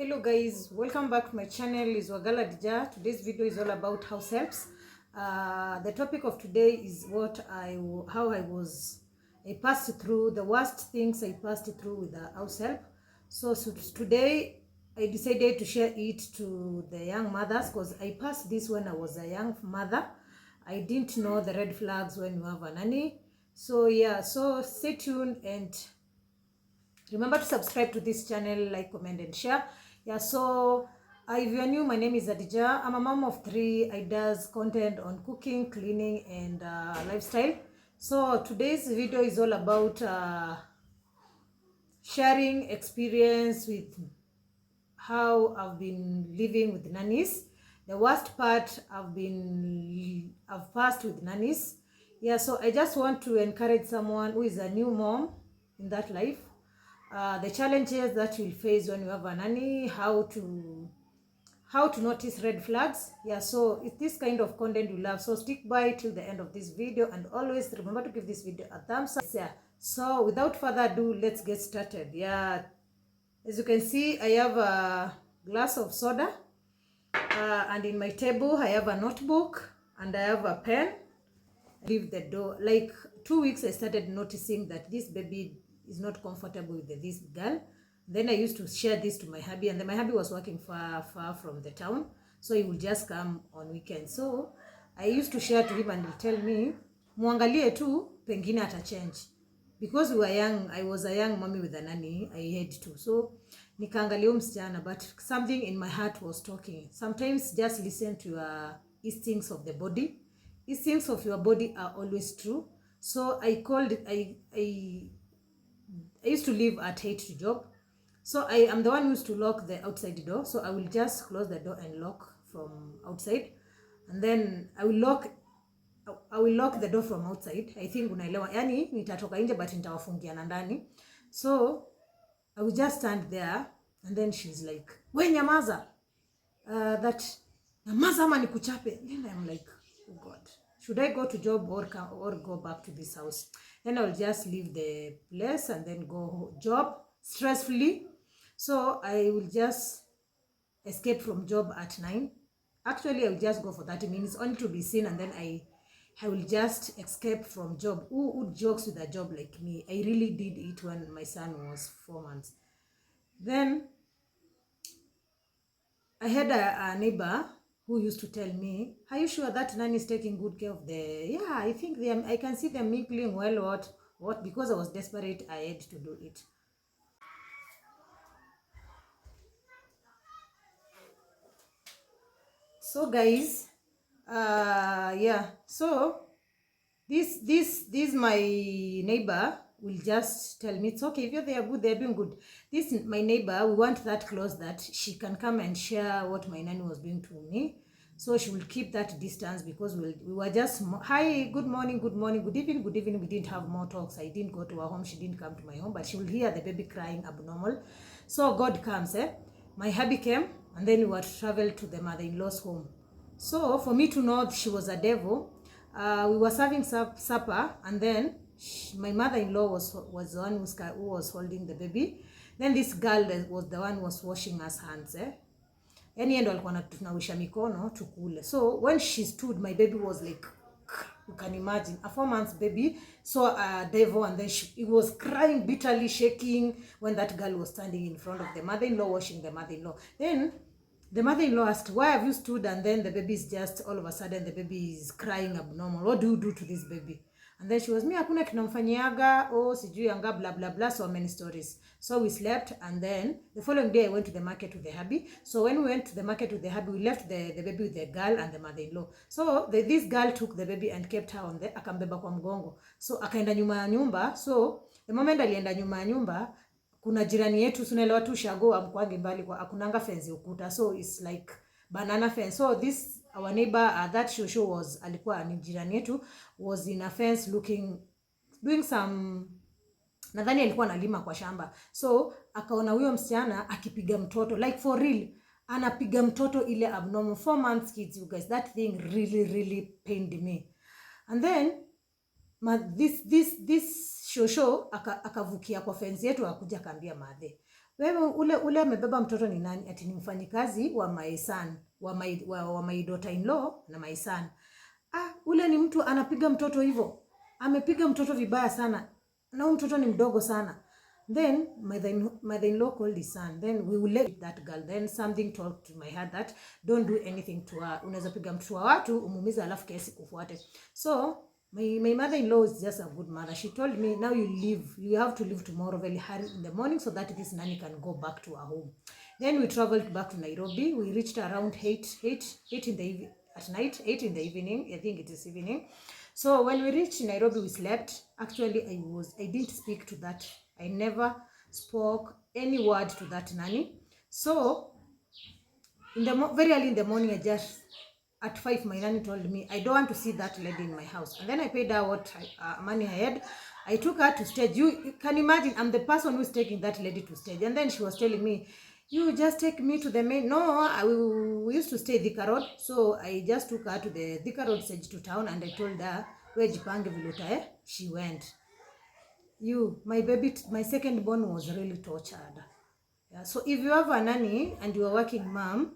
Hello guys, welcome back to my channel. Is Wagala Hadijah. Today's video is all about house helps. The topic of today is how I passed through the worst things I passed through with the house help. So today I decided to share it to the young mothers because I passed this when I was a young mother. I didn't know the red flags when you have a nanny. So yeah, so stay tuned and remember to subscribe to this channel, like, comment, and share. Yeah, so if you're new, my name is Hadijah. I'm a mom of 3. I does content on cooking, cleaning, and lifestyle. So today's video is all about sharing experience with how I've been living with nannies. The worst part I've passed with nannies. Yeah, so I just want to encourage someone who is a new mom in that life. The challenges that you'll face when you have a nanny, how to notice red flags. Yeah, so it's this kind of content you love, so stick by till the end of this video, and always remember to give this video a thumbs up. Yeah, so without further ado, let's get started. Yeah, as you can see, I have a glass of soda, and in my table I have a notebook and I have a pen. Leave the door. Like 2 weeks I started noticing that this baby is not comfortable with this girl. Then I used to share this to my hubby, and then my hubby was working far from the town, so he would just come on weekends. So I used to share to him and he'll tell me, muangalie tu, pengine ata change. Because we were young, I was a young mommy with a nanny, I had to. So nikaangalia msichana, but something in my heart was talking. Sometimes just listen to your instincts of the body. Instincts of your body are always true. So I used to live at 8 to job. So I am the one who used to lock the outside door. So I will just close the door and lock from outside. And then I will lock the door from outside. I think unaelewa. Yani nitatoka nje but nitawafungia na ndani. So I will just stand there, and then she's like, "We nyamaza." That nyamaza ama nikuchape. Then I'm like, "Oh God. Should I go to job or go back to this house?" Then I'll just leave the place and then go job stressfully. So I will just escape from job at 9. Actually, I will just go for 30 minutes only to be seen, and then I will just escape from job. Who jokes with a job like me? I really did it when my son was 4 months. Then I had a neighbor who used to tell me, "Are you sure that nanny is taking good care of the..." Yeah, I think I can see them mingling well. What? Because I was desperate, I had to do it. So guys, yeah, so this my neighbor will just tell me, "It's okay, if they are good, they're doing good." This my neighbor, we want that close that she can come and share what my nanny was doing to me. So she will keep that distance, because we were just, "Hi, good morning, good morning, good evening, good evening." We didn't have more talks. I didn't go to her home, she didn't come to my home, but she will hear the baby crying abnormal. So God comes, my hubby came, and then we were to travel to the mother-in-law's home. So for me to know she was a devil, we were serving supper, and then my mother-in-law was the one who was holding the baby. Then this girl was the one who was washing us hands. Yani endo alikuwa tunawisha mikono tukule. So when she stood, my baby was like, you can imagine, a 4 months baby saw a devil, and then it was crying bitterly, shaking, when that girl was standing in front of the mother-in-law washing the mother-in-law. Then the mother-in-law asked, "Why have you stood?" And then the baby is just, all of a sudden, the baby is crying abnormal. "What do you do to this baby?" And then she was, "Me hakuna kinamfanyiaga, oh sijui anga blah blah blah," so many stories. So we slept, and then the following day I went to the market with the hubby. So when we went to the market with the hubby, we left the baby with the girl and the mother-in-law. So this girl took the baby and kept her on the, akambeba kwa mgongo. So akaenda nyuma ya nyumba. So the moment alienda nyuma ya nyumba, kuna jirani yetu, tunaelewa tu shago amkwangi mbali kwa akunanga fence ukuta, so it's like banana fence. So this our neighbor, that shosho was, alikuwa ni jirani yetu, was in a fence doing some, nadhani alikuwa analima kwa shamba. So akaona huyo msichana akipiga mtoto, like for real anapiga mtoto ile abnormal 4 months kids, you guys. That thing really pained me. And then this shosho akavukia kwa fence yetu, akakuja akaambia madhe, Wewe ule amebeba mtoto ni nani? Ati ni mfanyikazi wa my son, wa my daughter in law na my son. Ule ni mtu anapiga mtoto hivyo. Amepiga mtoto vibaya sana. Na huyu mtoto ni mdogo sana. Then mother-in-law called his son. Then we will let that girl. Then something talked to my heart that don't do anything to her. Unaweza piga mtoto wa watu umuumiza alafu kesi kufuate. So my mother-in-law is just a good mother. She told me, now you have to leave tomorrow very early in the morning so that this nanny can go back to her home. Then we traveled back to Nairobi. We reached around 8 in the evening. At night, 8 in the evening. I think it is evening. So when we reached Nairobi, we slept. Actually, I didn't speak to that. I never spoke any word to that nanny. So in the very early in the morning, at 5, my nanny told me, I don't want to see that lady in my house. And then I paid her what money I had. I took her to stage. You can imagine, I'm the person who's taking that lady to stage. And then she was telling me, you just take me to the main. No, we used to stay Thika Road. So I just took her to the Thika Road stage to town. And I told her, where Jipange Viluta. She went. My second born was really tortured. Yeah, so if you have a nanny and you are working mom,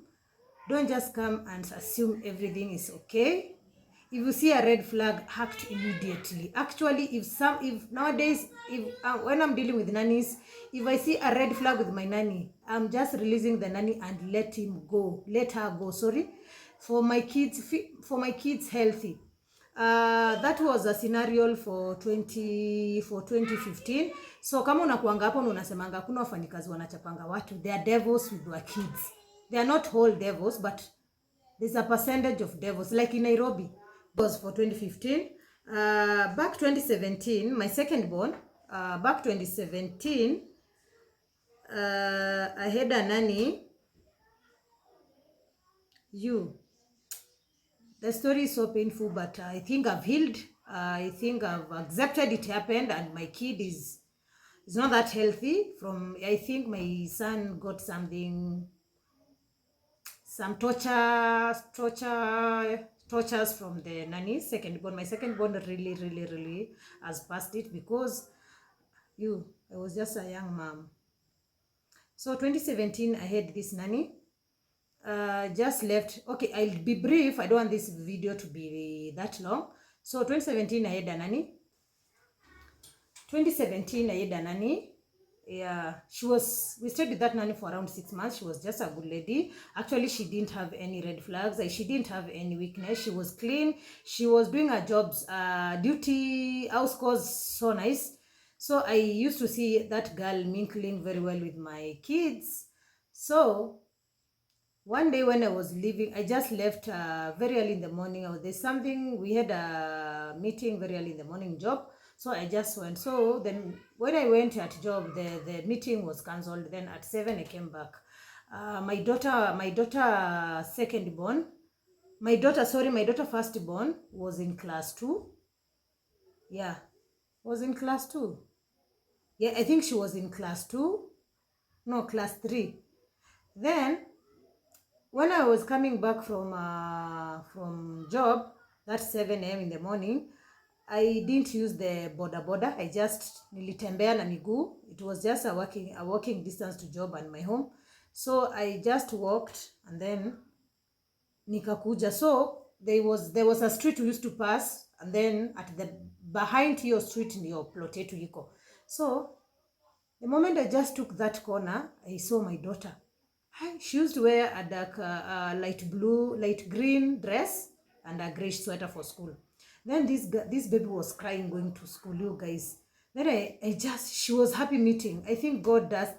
don't just come and assume everything is okay. If you see a red flag, act immediately. Actually, if nowadays, when I'm dealing with nannies, if I see a red flag with my nanny, I'm just releasing the nanny and let her go. Sorry, for my kids healthy. That was a scenario for 2015. So kama unakuanga hapo na unasemanga kuna wafanyikazi wanachapanga watu, they are devils with their kids. They are not whole devils, but there's a percentage of devils. Like in Nairobi, it was for 2015. Back 2017, my second born, back 2017, I had a nanny. The story is so painful, but I think I've healed. I think I've accepted it happened, and my kid is not that healthy. I think my son got some tortures from the nanny. My second born really has passed it because I was just a young mom. So 2017, I had this nanny. Just left. Okay, I'll be brief. I don't want this video to be that long. So 2017, I had a nanny. Yeah, we stayed with that nanny for around 6 months. She was just a good lady. Actually, she didn't have any red flags. She didn't have any weakness. She was clean. She was doing her jobs, duty, house chores, so nice. So I used to see that girl mingling very well with my kids. So one day when I was leaving, I just left very early in the morning. We had a meeting very early in the morning job. So I just went. So then when I went at job, the meeting was cancelled. Then at 7, I came back. My daughter firstborn was in class 2. Yeah, was in class 2. Yeah, I think she was in class 2. No, class 3. Then when I was coming back from job, that's 7 a.m. in the morning, I didn't use the boda. I just nilitembea na miguu. It was just a walking distance to job and my home. So I just walked and then nikakuja. So there was a street we used to pass, and then at the behind your street in your plot yetu iko. So the moment I just took that corner, I saw my daughter. She used to wear a dark light green dress and a grayish sweater for school. Then this baby was crying going to school, you guys. Then she was happy meeting. I think God does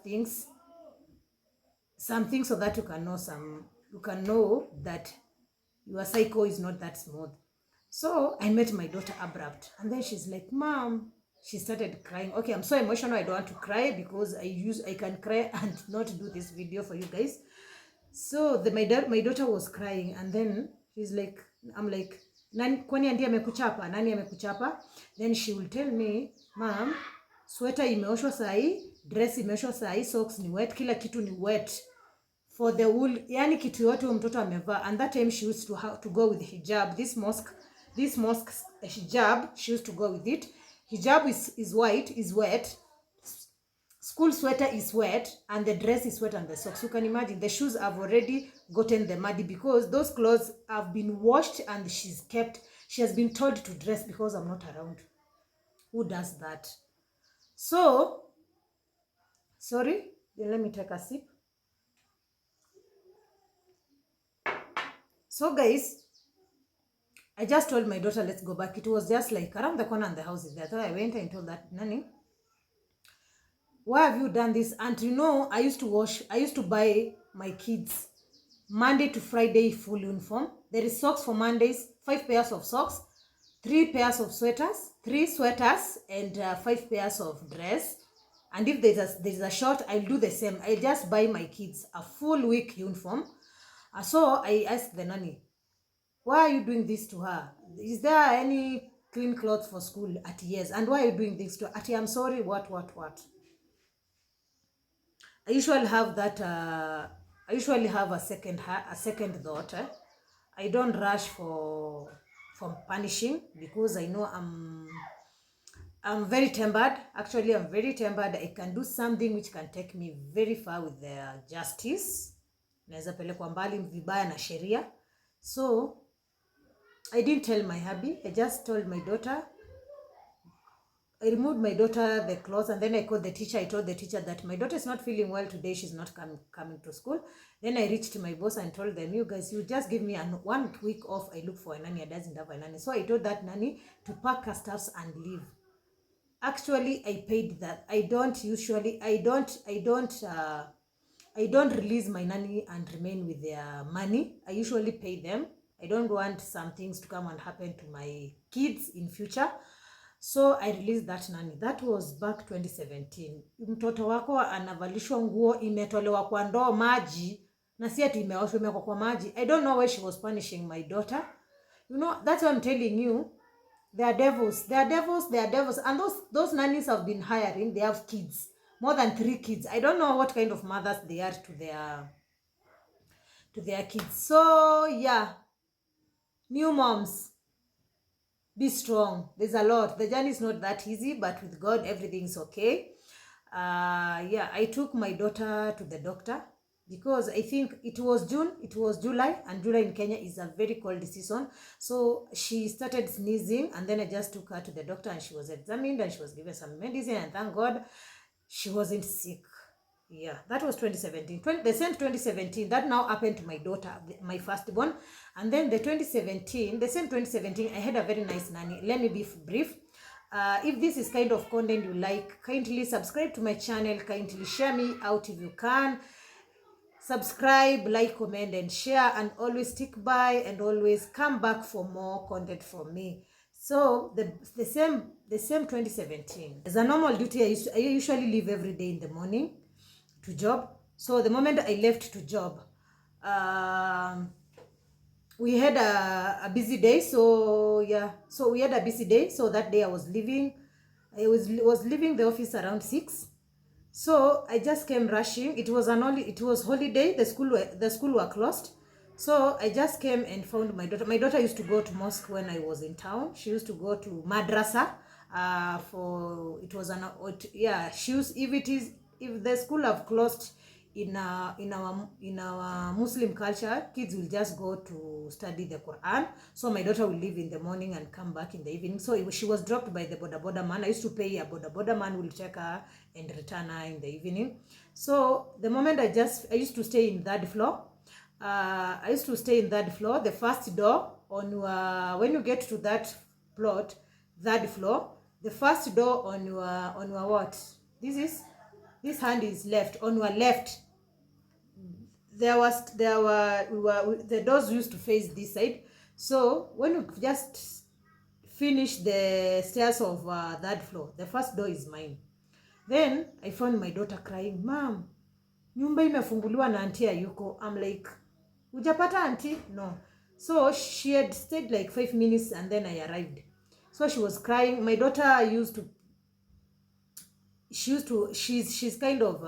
some things so that you can know that your cycle is not that smooth. So I met my daughter abrupt, and then she's like, Mom. She started crying. Okay, I'm so emotional. I don't want to cry because I can cry and not do this video for you guys. So my daughter was crying, and then I'm like, kwani ndiye amekuchapa? Nani amekuchapa? Then she will tell me, Mom, sweater imeoshwa sahi, dress imeoshwa sahi, socks ni wet, kila kitu ni wet. For the wool, yani kitu yote mtoto amevaa. And that time she used to go with hijab. This mosque hijab, she used to go with it. Hijab is white, is wet. school sweater is wet and the dress is wet and the socks. You can imagine the shoes have already gotten the muddy because those clothes have been washed and she has been told to dress because I'm not around. Who does that? So, sorry, let me take a sip. So guys, I just told my daughter, let's go back. It was just like around the corner and the house is there. So I went and told that, Nani, why have you done this? And you know, I used to buy my kids Monday to Friday full uniform. There is socks for Mondays, 5 pairs of socks, 3 pairs of sweaters, 3 sweaters, and 5 pairs of dress. And if there's a short, I'll do the same. I just buy my kids a full week uniform. So I asked the nanny, why are you doing this to her? Is there any clean clothes for school? At yes. And why are you doing this to her? At I'm sorry, what? I usually have that. I usually have a second thought. I don't rush for punishing because I know I'm very tempered. Actually, I'm very tempered. I can do something which can take me very far with the justice. Naweza pelekwa mbali vibaya na sheria. So I didn't tell my hubby. I just told my daughter. I removed my daughter the clothes and then I called the teacher. I told the teacher that my daughter is not feeling well today. She's not coming to school. Then I reached my boss and told them, you guys, you just give me 1 week off. I look for a nanny. I doesn't have a nanny. So I told that nanny to pack her stuffs and leave. Actually, I paid that. I don't release my nanny and remain with their money. I usually pay them. I don't want some things to come and happen to my kids in future. So I released that nanny. That was back 2017. Mtoto wako anavalishwa nguo imetolewa kwa ndoo maji na si ati imeoshwa imewekwa kwa maji. I don't know why she was punishing my daughter. You know, that's what I'm telling you. They are devils. And those nannies have been hiring. They have kids. More than 3 kids. I don't know what kind of mothers they are to their kids. So yeah. New moms, be strong. There's a lot. The journey is not that easy, but with God, everything's okay. Yeah, I took my daughter to the doctor because I think it was July, and July in Kenya is a very cold season. So she started sneezing, and then I just took her to the doctor, and she was examined, and she was given some medicine, and thank God she wasn't sick. Yeah, that was 2017. The same 2017, that now happened to my daughter, my firstborn. And then the same 2017, I had a very nice nanny. Let me be brief. If this is kind of content you like, kindly subscribe to my channel. Kindly share me out if you can. Subscribe, like, comment, and share. And always stick by and always come back for more content from me. So the same 2017. As a normal duty, I usually leave every day in the morning to job. So the moment I left to job, we had a busy day. So yeah, so we had a busy day. So that day I was leaving the office around 6. So I just came rushing. It was holiday. The school were closed. So I just came and found my daughter. My daughter used to go to mosque when I was in town. She used to go to madrasa. If the school have closed in our Muslim culture, kids will just go to study the Quran. So my daughter will leave in the morning and come back in the evening. So she was dropped by the boda man. I used to pay a boda man will take her and return her in the evening. So the moment I used to stay in third floor. The first door when you get to that plot, third floor, the first door on your what? This hand is left. On your left, the doors used to face this side. So when you just finish the stairs of that floor, the first door is mine. Then I found my daughter crying, Mom, nyumba imefunguliwa na auntie hayuko. I'm like, hujapata auntie? No. So she had stayed like 5 minutes and then I arrived. So she was crying. My daughter she's kind of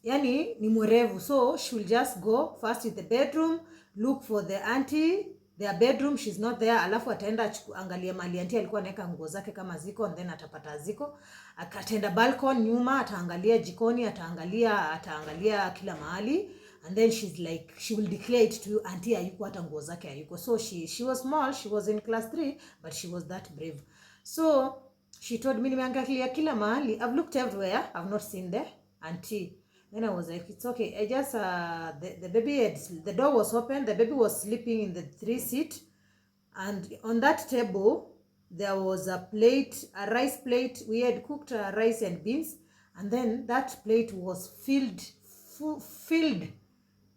yani ni mwerevu. So she will just go first in the bedroom, look for the auntie, their bedroom, she's not there, alafu ataenda angalia mali auntie alikuwa anaweka nguo zake kama ziko, and then atapata ziko, akatenda balcony nyuma, ataangalia jikoni, ataangalia kila mahali, and then she's like, she will declare it to you, auntie hayuko, hata nguo zake hayuko. So she was small, she was in class 3, but she was that brave. So she told me, nimeangalia kila mahali, I've looked everywhere, I've not seen the auntie. Then I was like, it's okay. I just, the baby, the door was open. The baby was sleeping in the 3-seat. And on that table, there was a plate, a rice plate. We had cooked rice and beans. And then that plate was filled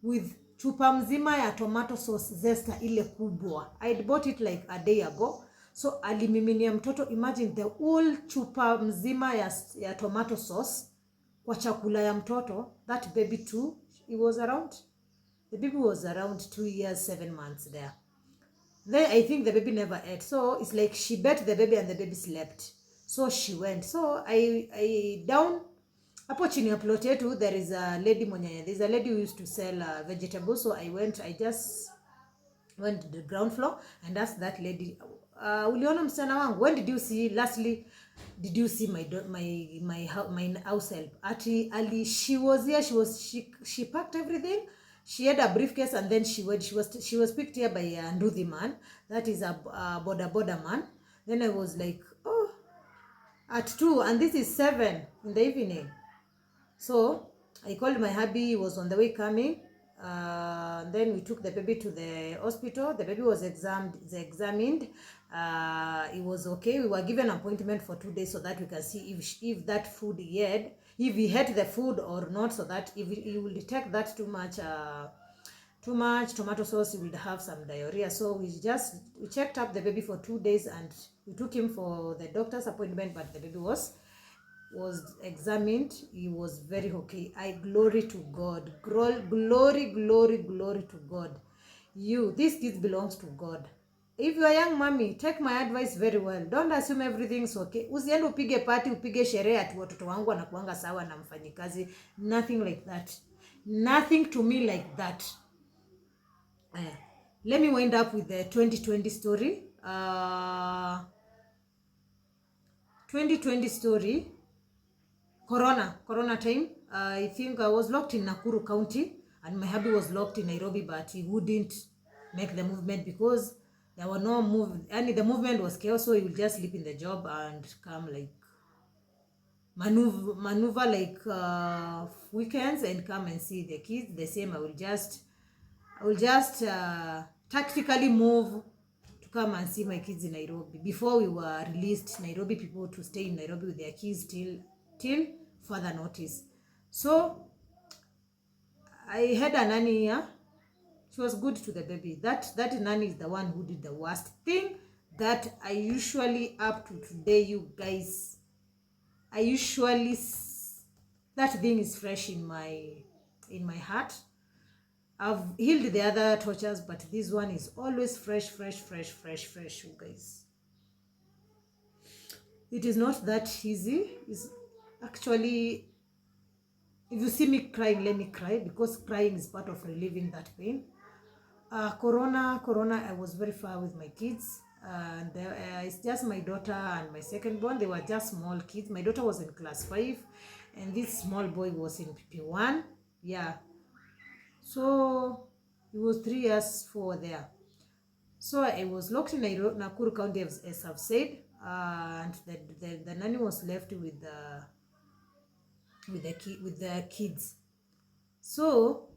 with chupa mzima ya tomato sauce zesta ile kubwa. I bought it like a day ago. So alimiminia mtoto, imagine the whole chupa mzima ya tomato sauce kwa chakula ya mtoto. That baby too, the baby was around 2 years 7 months there. Then I think the baby never ate, so it's like she bet the baby and the baby slept. So she went. So I down hapo chini ya plot yetu, there's a lady who used to sell vegetables. So I just went to the ground floor and asked that lady, uliona msichana wangu, when did you see my house help? Ali, she was here, she packed everything. She had a briefcase, and then she was picked here by a Nduthi man, that is a boda man. Then I was like, oh, at 2, and this is 7 in the evening. So I called my hubby, he was on the way coming. Then we took the baby to the hospital. The baby was examined. It was okay. We were given an appointment for 2 days so that we can see if that food if he had the food or not, so that if he will detect that too much tomato sauce, he will have some diarrhea. So we checked up the baby for 2 days, and we took him for the doctor's appointment, but the baby was examined. He was very okay. Glory to God. Glory to God. These kids belongs to God. If you are young mommy, take my advice very well. Don't assume everything's okay. Usiende upige party, upige sherehe ati watoto wangu wanakuanga sawa na mfanyikazi. Nothing like that. Nothing to me like that. Let me wind up with the 2020 story. 2020 story. Corona time. I think I was locked in Nakuru County, and my hubby was locked in Nairobi, but he wouldn't make the movement because there were no the movement was chaos. So he would just sleep in the job and come like maneuver like weekends and come and see the kids. The same, I will just tactically move to come and see my kids in Nairobi. Before we were released, Nairobi people to stay in Nairobi with their kids till further notice. So I had a nanny here. She was good to the baby. That nanny is the one who did the worst thing that I usually, up to today, you guys, that thing is fresh in my heart. I've healed the other tortures, but this one is always fresh, you guys. It is not that easy. It's actually, if you see me crying, let me cry, because crying is part of relieving that pain. Corona, I was very far with my kids. And it's just my daughter and my second born. They were just small kids. My daughter was in class 5, and this small boy was in PP1. Yeah. So it was 3 years for there. So I was locked in Nakuru County, as I've said, and the nanny was left with the kids. So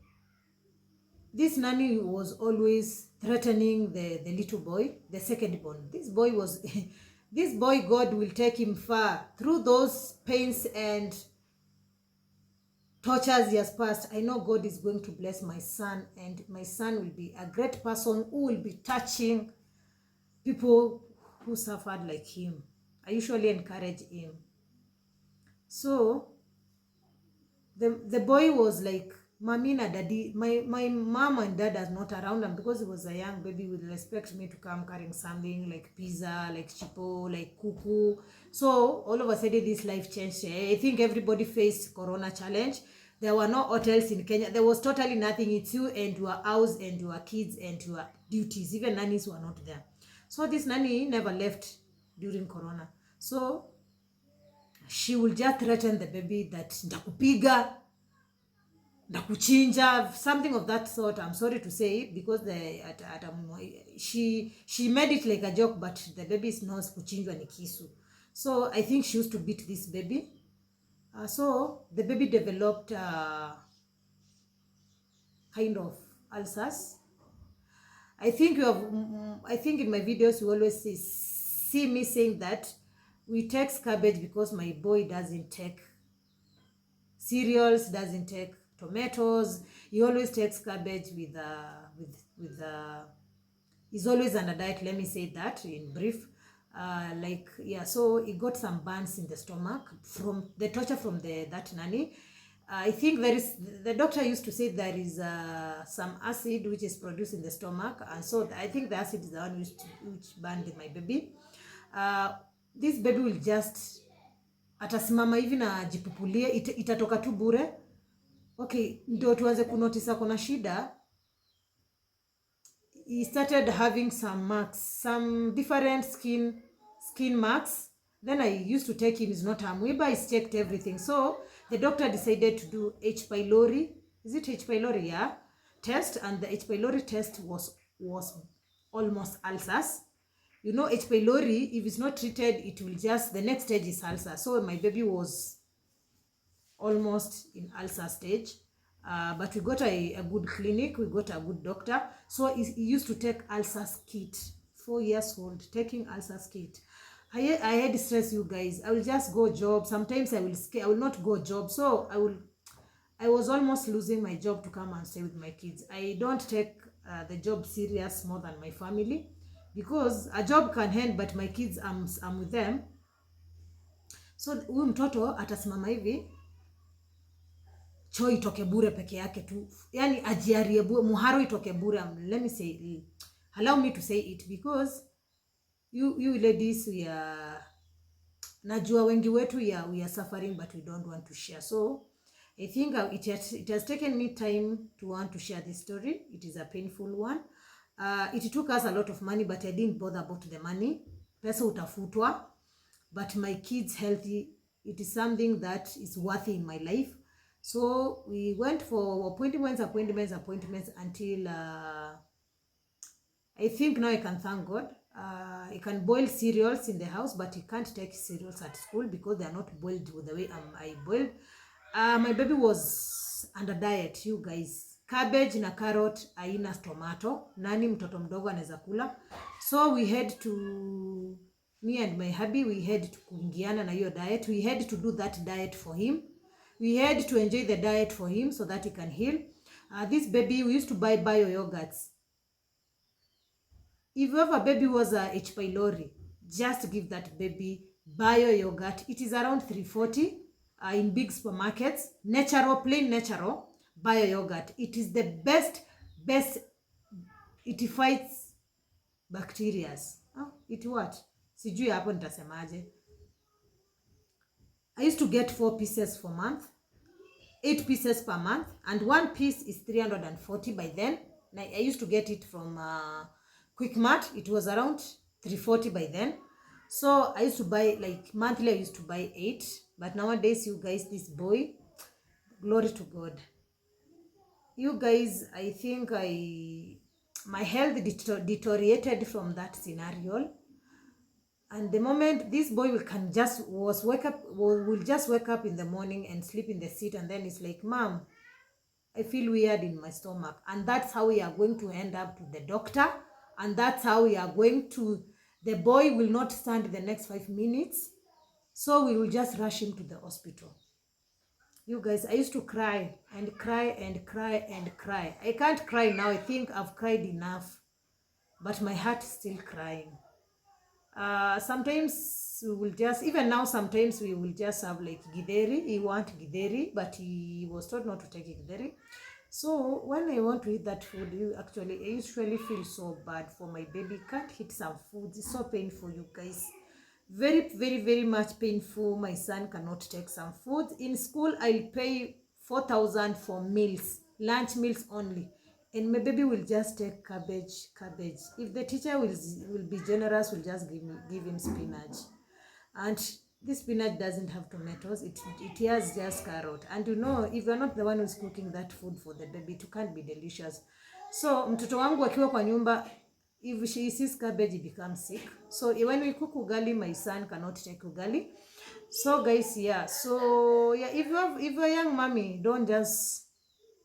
this nanny was always threatening the little boy, the second born. This boy, God will take him far through those pains and tortures he has passed. I know God is going to bless my son, and my son will be a great person who will be touching people who suffered like him. I usually encourage him. So the boy was like, Mommy and Daddy, my mom and dad are not around, and because he was a young baby, would expect me to come carrying something like pizza, like chipo, like kuku. So all of a sudden this life changed. I think everybody faced Corona challenge. There were no hotels in Kenya. There was totally nothing. It's you and your house and your kids and your duties. Even nannies were not there. So this nanny never left during Corona. So she will just threaten the baby that ndakupiga, ndakuchinja, something of that sort. I'm sorry to say, because she made it like a joke, but the baby knows kuchinjwa ni kisu. So I think she used to beat this baby. So the baby developed kind of ulcers. I think in my videos you always see me saying that we take cabbage because my boy doesn't take cereals, doesn't take tomatoes. He always takes cabbage with he's always on a diet, let me say that in brief. So he got some burns in the stomach from the torture from that nanny. I think the doctor used to say there is some acid which is produced in the stomach, and so I think the acid is the one which burned my baby. This baby will just atasimama hivi na ajipupulie, itatoka tu bure. Okay, ndio tuanze kunotisa kuna shida. He started having some marks, some different skin marks. Then I used to take him, he's not amoeba, he's checked everything. So the doctor decided to do H. pylori. Is it H. pylori? Yeah. Test, and the H. pylori test was almost ulcers. You know, H. pylori, if it's not treated, it will just, the next stage is ulcer. So my baby was almost in ulcer stage. But we got a good clinic, we got a good doctor. So he used to take ulcers kit. 4 years old, taking ulcers kit. I had stress, you guys. I will just go job. Sometimes I will not go job. So I was almost losing my job to come and stay with my kids. I don't take the job serious more than my family, because a job can end, but my kids, I'm with them. So huyu mtoto atasimama hivi, choo itoke bure peke yake tu, yani ajiarie bure, muharo itoke bure. Let me say, allow me to say it, because you ladies, we are, najua wengi wetu, we are suffering, but we don't want to share. So I think it has taken me time to want to share this story. It is a painful one. It took us a lot of money, but I didn't bother about the money. Pesa utafutwa, but my kids' healthy, it is something that is worthy in my life. So we went for appointments until I think now I can thank God. I can boil cereals in the house, but he can't take cereals at school because they are not boiled the way I boiled. My baby was under diet, you guys. Cabbage na carrot haina tomato. Nani mtoto mdogo anaweza kula? So we had to, me and my hubby, we had to kuingiana na hiyo diet. We had to do that diet for him. We had to enjoy the diet for him so that he can heal. This baby, we used to buy bio yogurts. If you have a baby was a H. pylori, just give that baby bio yogurt. It is around 340 in big supermarkets. Natural, plain natural bio yogurt. It is the best. It fights bacteria. It what? Sijui hapo nitasemaje. I used to get 4 pieces per month, 8 pieces per month, and 1 piece is 340 by then. I used to get it from Quick Mart. It was around 340 by then. So I used to buy, like monthly, I used to buy 8. But nowadays, you guys, this boy, glory to God. You guys, I think my health deteriorated from that scenario. And the moment this boy will just wake up in the morning and sleep in the seat, and then it's like, Mom, I feel weird in my stomach. And that's how we are going to end up to the doctor. And that's how we are going to, the boy will not stand the next 5 minutes. So we will just rush him to the hospital. You guys, I used to cry and cry and cry and cry. I can't cry now. I think I've cried enough. But my heart is still crying. Sometimes we will just, even now, sometimes we will just have like githeri. He want githeri, but he was told not to take githeri. So when I want to eat that food, I usually feel so bad for my baby. Can't eat some food. It's so painful, you guys. Very, very, very much painful. My son cannot take some food. In school, I'll pay 4,000 for meals, lunch meals only. and my baby will just take cabbage. If the teacher will be generous, will just give him spinach. And this spinach doesn't have tomatoes, it has just carrot. And you know, if you're not the one who's cooking that food for the baby, it can't be delicious. So mtoto wangu akiwa kwa nyumba, if she sees cabbage, he becomes sick. So when we cook ugali, my son cannot take ugali. So guys, yeah, so yeah, if you're a young mommy, don't just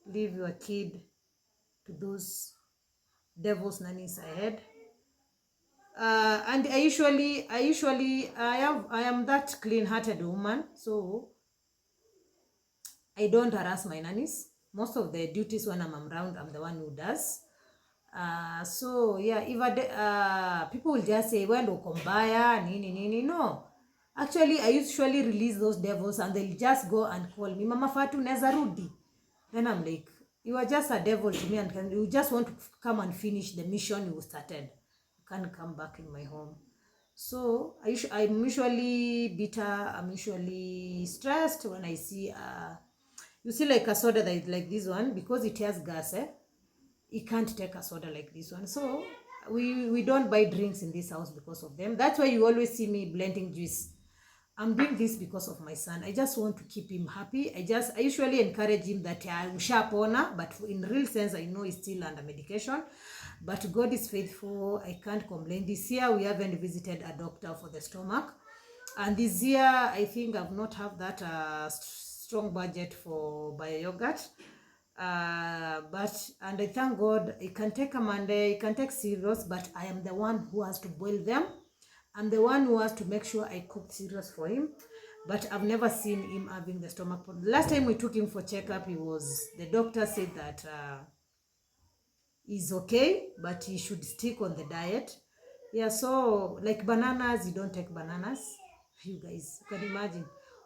leave your kid to those devil's nannies ahead. And I am that clean-hearted woman, so I don't harass my nannies. Most of the duties when I'm around, I'm the one who does. So yeah, if people will just say, when ukombaya nini, no. Actually, I usually release those devils and they'll just go and call me, Mama Fatu, neza rudi. Then I'm like, you are just a devil to me, and you just want to come and finish the mission you started. You can't come back in my home. So I'm usually bitter, I'm usually stressed when I see you see like a soda that is like this one, because it has gas, you can't take a soda like this one. So we don't buy drinks in this house because of them. That's why you always see me blending juice. I'm doing this because of my son. I just want to keep him happy. I usually encourage him that ushapona, but in real sense, I know he's still under medication. But God is faithful. I can't complain. This year, we haven't visited a doctor for the stomach. And this year, I think I've not have that strong budget for bio yogurt. And I thank God, I can take a Monday, I can take cereals, but I am the one who has to boil them. I'm the one who has to make sure I cook cereals for him. But I've never seen him having the stomach problem. Last time we took him for checkup, the doctor said that he's okay, but he should stick on the diet. Yeah, so like bananas, you don't take bananas. You guys can imagine.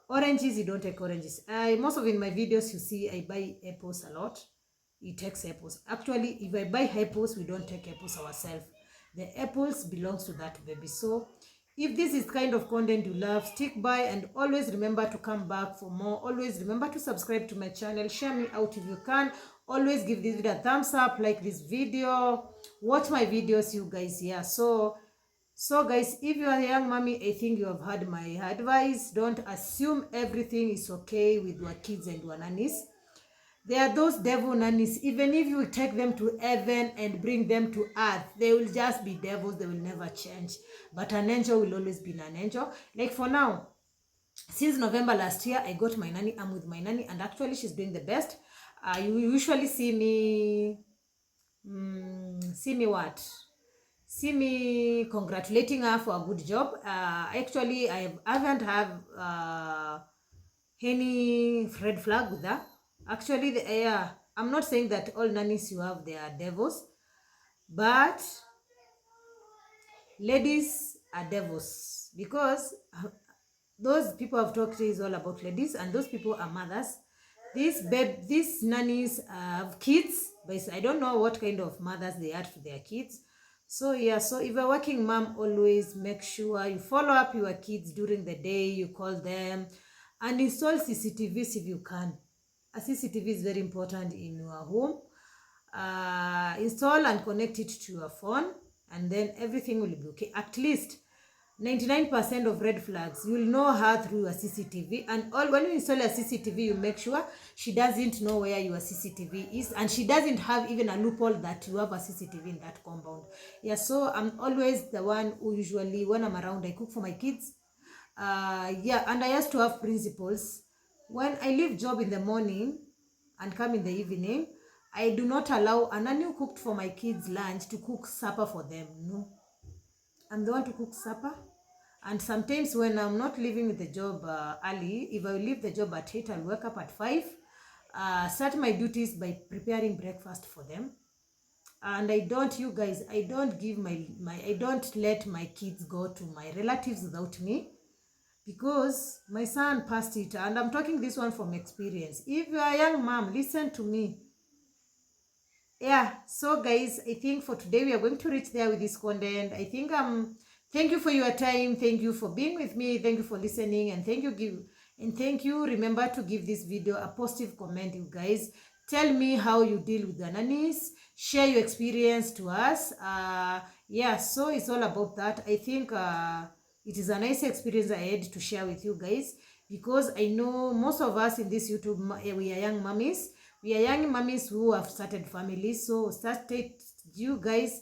Oranges, you don't take oranges. Most of in my videos, you see I buy apples a lot. He takes apples. Actually, if I buy apples, we don't take apples ourselves. The apples belongs to that baby. So if this is kind of content you love, stick by and always remember to come back for more. Always remember to subscribe to my channel. Share me out if you can. Always give this video a thumbs up, like this video, watch my videos, you guys. Yeah, so guys, if you are a young mommy, I think you have heard my advice. Don't assume everything is okay with your kids and your nannies. There are those devil nannies. Even if you take them to heaven and bring them to earth, they will just be devils. They will never change. But an angel will always be an angel. Like for now, since November last year, I got my nanny. I'm with my nanny, and actually she's doing the best. You usually see me congratulating her for a good job. Actually, I haven't have any red flag with her. Actually, I'm not saying that all nannies you have, they are devils, but ladies are devils, because those people I've talked to is all about ladies, and those people are mothers. These nannies have kids, but I don't know what kind of mothers they are to their kids. So yeah, so if you're a working mom, always make sure you follow up your kids during the day, you call them, and install CCTVs if you can. A CCTV is very important in your home. Install and connect it to your phone, and then everything will be okay. At least 99% of red flags, you'll know her through your CCTV. And when you install a CCTV, you make sure she doesn't know where your CCTV is, and she doesn't have even a loophole that you have a CCTV in that compound. Yeah, so I'm always the one who usually, when I'm around, I cook for my kids. Yeah, and I used to have principles. When I leave job in the morning and come in the evening, I do not allow a nanny who cooked for my kids lunch to cook supper for them. No, I'm the one to cook supper. And sometimes when I'm not leaving the job early, if I leave the job at 8, I'll wake up at 5, start my duties by preparing breakfast for them. And I don't let my kids go to my relatives without me, because my son passed it, and I'm talking this one from experience. If you are a young mom, listen to me. Yeah, so guys, I think for today we are going to reach there with this content. I think thank you for your time, thank you for being with me, thank you for listening, and thank you. Remember to give this video a positive comment, you guys. Tell me how you deal with the nannies. Share your experience to us. Yeah, so it's all about that. I think it is a nice experience I had to share with you guys, because I know most of us in this YouTube, we are young mummies. We are young mummies who have started families. So you guys,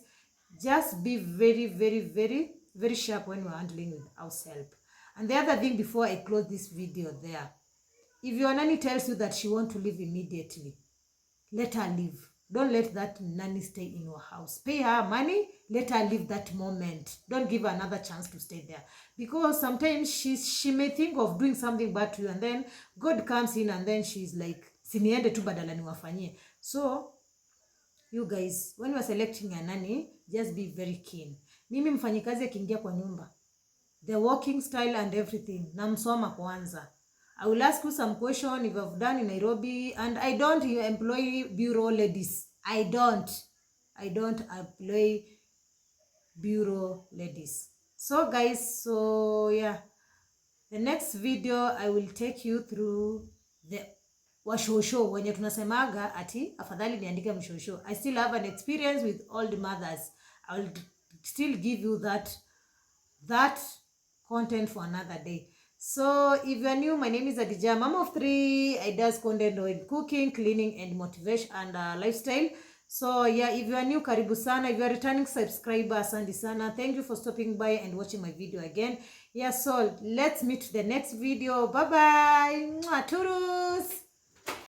just be very, very, very, very sharp when we're handling with house help. And the other thing, before I close this video there, if your nanny tells you that she wants to leave immediately, let her leave. Don't let that nanny stay in your house. Pay her money, let her leave that moment. Don't give her another chance to stay there. Because sometimes she may think of doing something bad to you, and then God comes in and then she's like, siniende tu badala niwafanyie. So, you guys, when you are selecting a nanny, just be very keen. Mimi mfanyikazi akiingia kwa nyumba, the walking style and everything, namsoma kwanza. I will ask you some question if I've done in Nairobi, and I don't employ bureau ladies. I don't employ bureau ladies. So guys, so yeah, the next video I will take you through the washosho wenye tunasemaga ati afadhali niandike mshosho. I still have an experience with old mothers. I will still give you that content for another day. So if you are new, my name is Hadijah, mom of 3. I does content on cooking, cleaning, and motivation and lifestyle. So yeah, if you are new, karibu sana. If you are returning subscriber, asante sana. Thank you for stopping by and watching my video again. Yeah, so let's meet the next video. Bye bye. Turus.